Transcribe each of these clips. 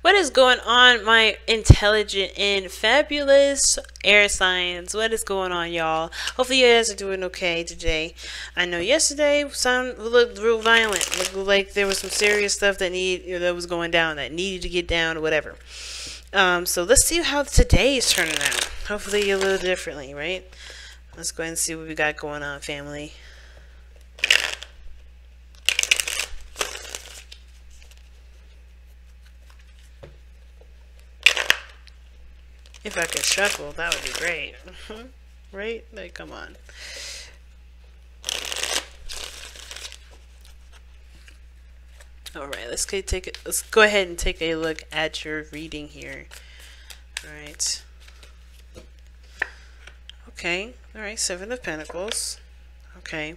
What is going on, my intelligent and fabulous air signs? What is going on, y'all? Hopefully you guys are doing okay today. I know yesterday looked real violent. Looked like there was some serious stuff that that was going down, that needed to get down or whatever. So let's see how today is turning out. Hopefully a little differently, right? Let's go ahead and see what we got going on, family. If I could shuffle, that would be great. Right? Like, come on. Alright, let's go ahead and take a look at your reading here. Alright. Okay. Alright, Seven of Pentacles. Okay.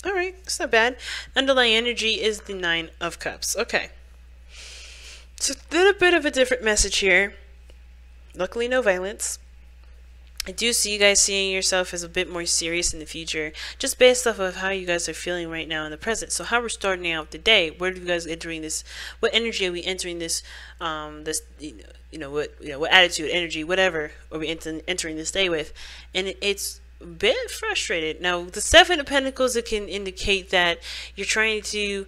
Alright, it's not bad. Underlying energy is the Nine of Cups. Okay. It's a little bit of a different message here. Luckily, no violence. I do see you guys seeing yourself as a bit more serious in the future, just based off of how you guys are feeling right now in the present. So how we're starting out the day, where are you guys entering this? What energy are we entering this? What attitude, energy, whatever, are we entering this day with? And it's a bit frustrated. Now, the Seven of Pentacles, it can indicate that you're trying to,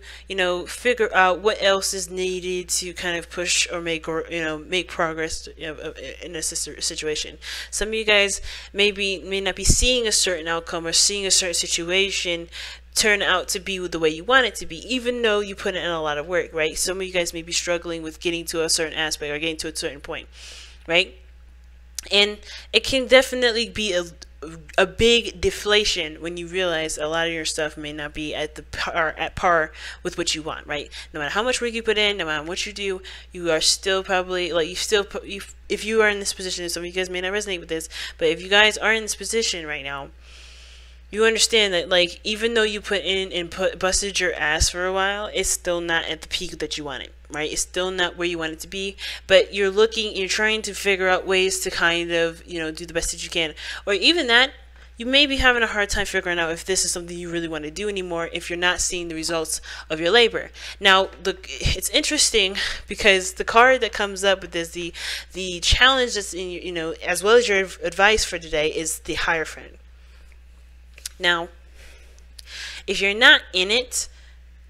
figure out what else is needed to kind of push or make progress in a situation. Some of you guys may not be seeing a certain outcome or seeing a certain situation turn out to be the way you want it to be, even though you put in a lot of work, right? Some of you guys may be struggling with getting to a certain aspect or getting to a certain point, right? And it can definitely be a big deflation when you realize a lot of your stuff may not be at par with what you want, right? No matter how much work you put in, no matter what you do, you are still probably if you are in this position, some of you guys may not resonate with this, but if you guys are in this position right now, you understand that, like, even though you put in and busted your ass for a while, it's still not at the peak that you wanted, right? It's still not where you want it to be, but you're trying to figure out ways to kind of, do the best that you can. Or even that, you may be having a hard time figuring out if this is something you really want to do anymore if you're not seeing the results of your labor. Now, it's interesting because the card that comes up with this, the challenge that's in as well as your advice for today, is the Hierophant. Now, if you're not in it,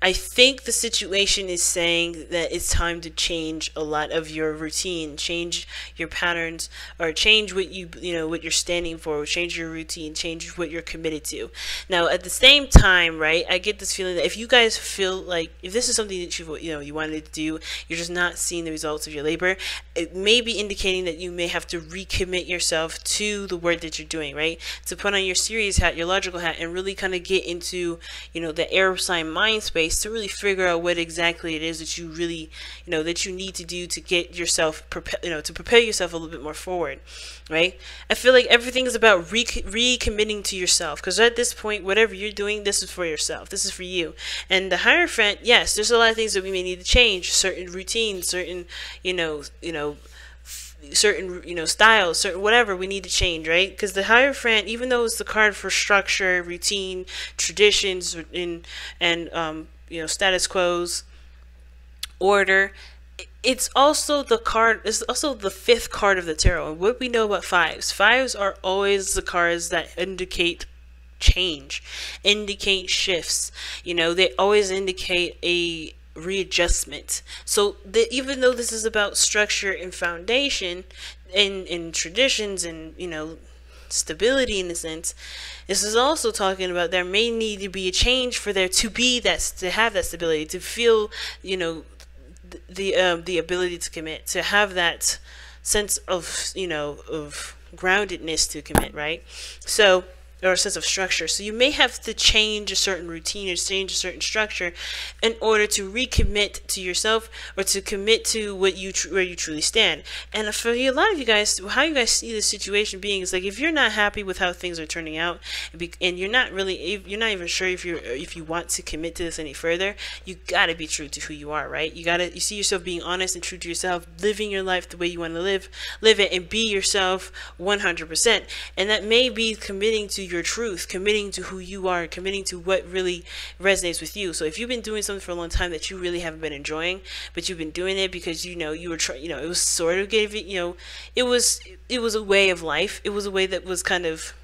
I think the situation is saying that it's time to change a lot of your routine, change your patterns, or change what what you're standing for, change your routine, change what you're committed to. Now, at the same time, right, I get this feeling that if you guys feel like if this is something that you wanted to do, you're just not seeing the results of your labor, it may be indicating that you may have to recommit yourself to the work that you're doing, right? To put on your serious hat, your logical hat, and really kind of get into, the air sign mind space to really figure out what exactly it is that you really, that you need to do to get yourself, to prepare yourself a little bit more forward, right? I feel like everything is about recommitting to yourself, because at this point, whatever you're doing, this is for yourself. This is for you. And the Hierophant, yes, there's a lot of things that we may need to change, certain routines, certain, certain styles, certain whatever we need to change, right? Because the Hierophant, even though it's the card for structure, routine, traditions, and status quos, order, it's also the card. It's also the fifth card of the tarot. And what we know about fives are always the cards that indicate change, indicate shifts. They always indicate a readjustment. So even though this is about structure and foundation and traditions and stability in a sense, this is also talking about there may need to be a change for there to be to have that stability, to feel the ability to commit, to have that sense of of groundedness to commit, right? So, or a sense of structure. So you may have to change a certain routine or change a certain structure in order to recommit to yourself or to commit to where you truly stand. And for a lot of you guys, how you guys see the situation being is like, if you're not happy with how things are turning out, and you're not even sure if you want to commit to this any further, you gotta be true to who you are, right? You see yourself being honest and true to yourself, living your life the way you want to live it, and be yourself 100%. And that may be committing to your truth, committing to who you are, committing to what really resonates with you. So if you've been doing something for a long time that you really haven't been enjoying, but you've been doing it because you were trying, it was sort of giving, it was a way of life. It was a way that was kind of,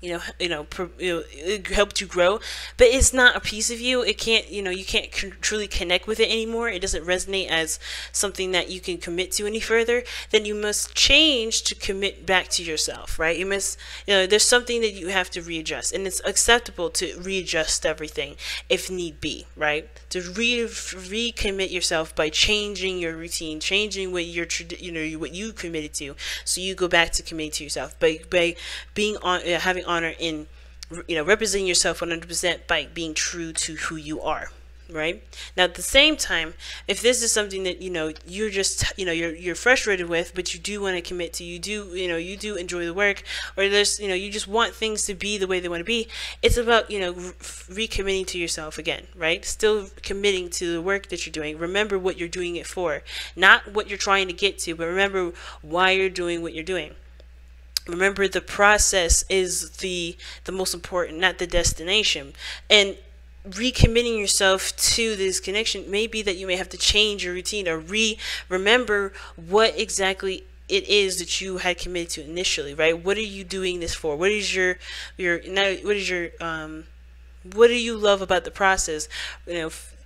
it helped you grow, but it's not a piece of you. It can't, you can't truly connect with it anymore. It doesn't resonate as something that you can commit to any further. Then you must change to commit back to yourself, right? You must, there's something that you have to readjust, and it's acceptable to readjust everything if need be, right? To recommit yourself by changing your routine, changing what what you committed to, so you go back to committing to yourself by being on, having honor in representing yourself 100% by being true to who you are, right? Now at the same time, if this is something that you're just you're frustrated with, but you do want to commit to, you do enjoy the work, or there's you just want things to be the way they want to be, it's about recommitting to yourself again, right? Still committing to the work that you're doing. Remember what you're doing it for, not what you're trying to get to, but remember why you're doing what you're doing. Remember, the process is the most important, not the destination. And recommitting yourself to this connection may be that you may have to change your routine, or remember what exactly it is that you had committed to initially, right? What are you doing this for? What is what do you love about the process?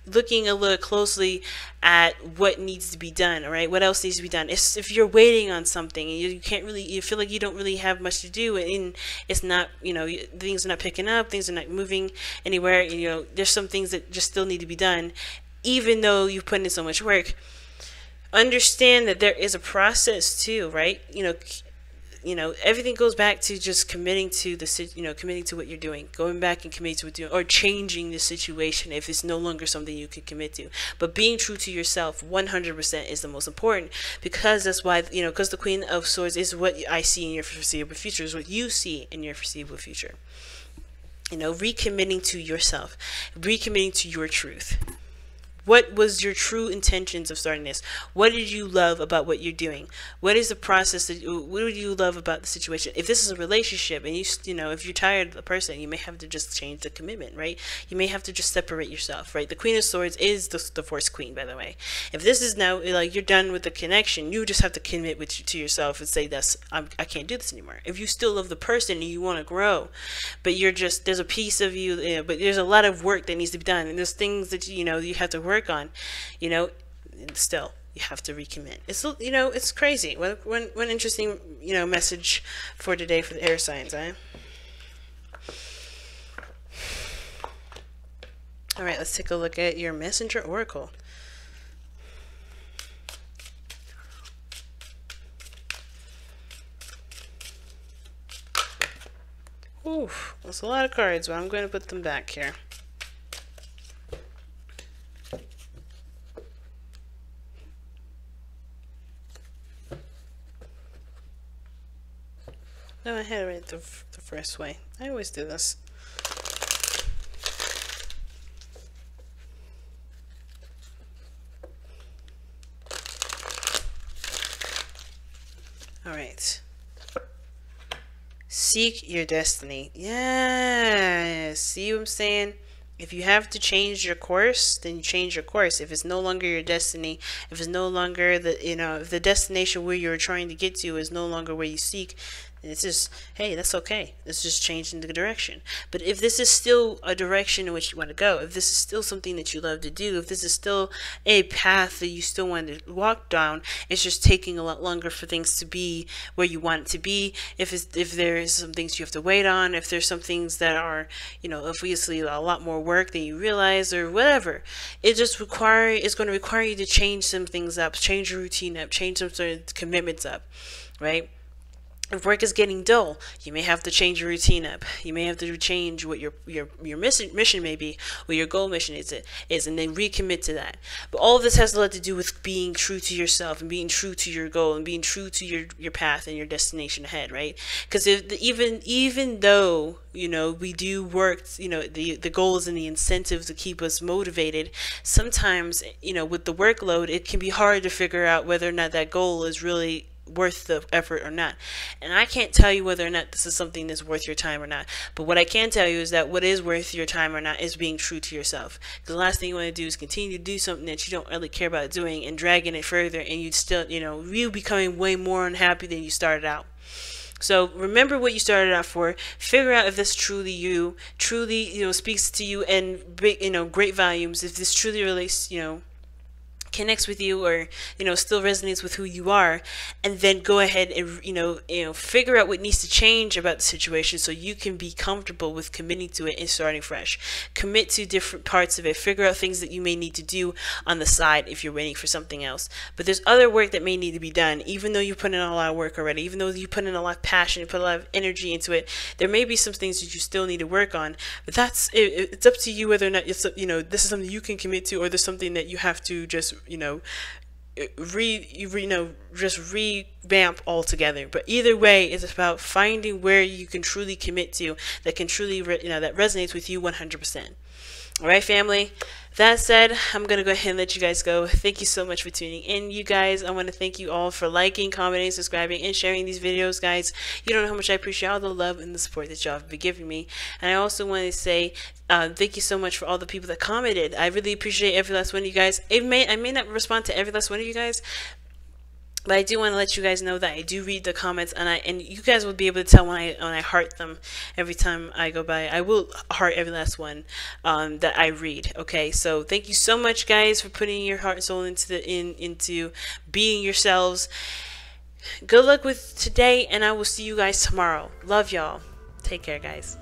Looking a little closely at what needs to be done, all right? What else needs to be done? If you're waiting on something and you can't really, you feel like you don't really have much to do, and it's not, things are not picking up, things are not moving anywhere, there's some things that just still need to be done, even though you've put in so much work. Understand that there is a process too, right? Everything goes back to just committing to committing to what you're doing, going back and committing to what you're doing, or changing the situation if it's no longer something you can commit to. But being true to yourself 100% is the most important, because that's why, because the Queen of Swords is what I see in your foreseeable future, is what you see in your foreseeable future. Recommitting to yourself, recommitting to your truth. What was your true intentions of starting this? What did you love about what you're doing? What is the process what do you love about the situation? If this is a relationship, and if you're tired of the person, you may have to just change the commitment, right? You may have to just separate yourself, right? The Queen of Swords is the Force Queen, by the way. If this is now like you're done with the connection, you just have to commit to yourself and say, I can't do this anymore. If you still love the person and you want to grow, but there's a piece of you, but there's a lot of work that needs to be done, and there's things that you have to work on, still you have to recommit. It's crazy. One interesting message for today for the air signs, eh? All right, let's take a look at your messenger oracle. Ooh, that's a lot of cards, but I'm going to put them back here. No, I had it the first way. I always do this. Alright. Seek your destiny. Yeah. See what I'm saying? If you have to change your course, then you change your course. If it's no longer your destiny, if it's no longer if the destination where you're trying to get to is no longer where you seek, it's just, hey, that's okay. It's just changing the direction. But if this is still a direction in which you want to go, if this is still something that you love to do, if this is still a path that you still want to walk down, it's just taking a lot longer for things to be where you want it to be. If there is some things you have to wait on, if there's some things that are, obviously a lot more work than you realize, or whatever, it's going to require you to change some things up, change your routine up, change some sort of commitments up, right? If work is getting dull, you may have to change your routine up. You may have to change what your mission may be, what your goal mission is, and then recommit to that. But all of this has a lot to do with being true to yourself and being true to your goal and being true to your path and your destination ahead, right? Because even though we do work, the goals and the incentives to keep us motivated, sometimes with the workload, it can be hard to figure out whether or not that goal is really worth the effort or not. And I can't tell you whether or not this is something that's worth your time or not. But what I can tell you is that what is worth your time or not is being true to yourself. Because the last thing you want to do is continue to do something that you don't really care about doing and dragging it further, and you still, you becoming way more unhappy than you started out. So remember what you started out for. Figure out if this truly speaks to you in great volumes. If this truly relates, connects with you, or still resonates with who you are, and then go ahead and figure out what needs to change about the situation so you can be comfortable with committing to it and starting fresh. Commit to different parts of it. Figure out things that you may need to do on the side if you're waiting for something else. But there's other work that may need to be done. Even though you put in a lot of work already, even though you put in a lot of passion, you put a lot of energy into it, there may be some things that you still need to work on. But it's up to you whether or not this is something you can commit to, or there's something that you have to just just revamp altogether. But either way, it's about finding where you can truly commit to, that can truly that resonates with you 100%. All right, family. That said, I'm going to go ahead and let you guys go. Thank you so much for tuning in, you guys. I want to thank you all for liking, commenting, subscribing, and sharing these videos, guys. You don't know how much I appreciate all the love and the support that y'all have been giving me. And I also want to say thank you so much for all the people that commented. I really appreciate every last one of you guys. I may not respond to every last one of you guys, but I do want to let you guys know that I do read the comments, and you guys will be able to tell when I heart them every time I go by. I will heart every last one that I read. Okay, so thank you so much, guys, for putting your heart and soul into being yourselves. Good luck with today, and I will see you guys tomorrow. Love y'all. Take care, guys.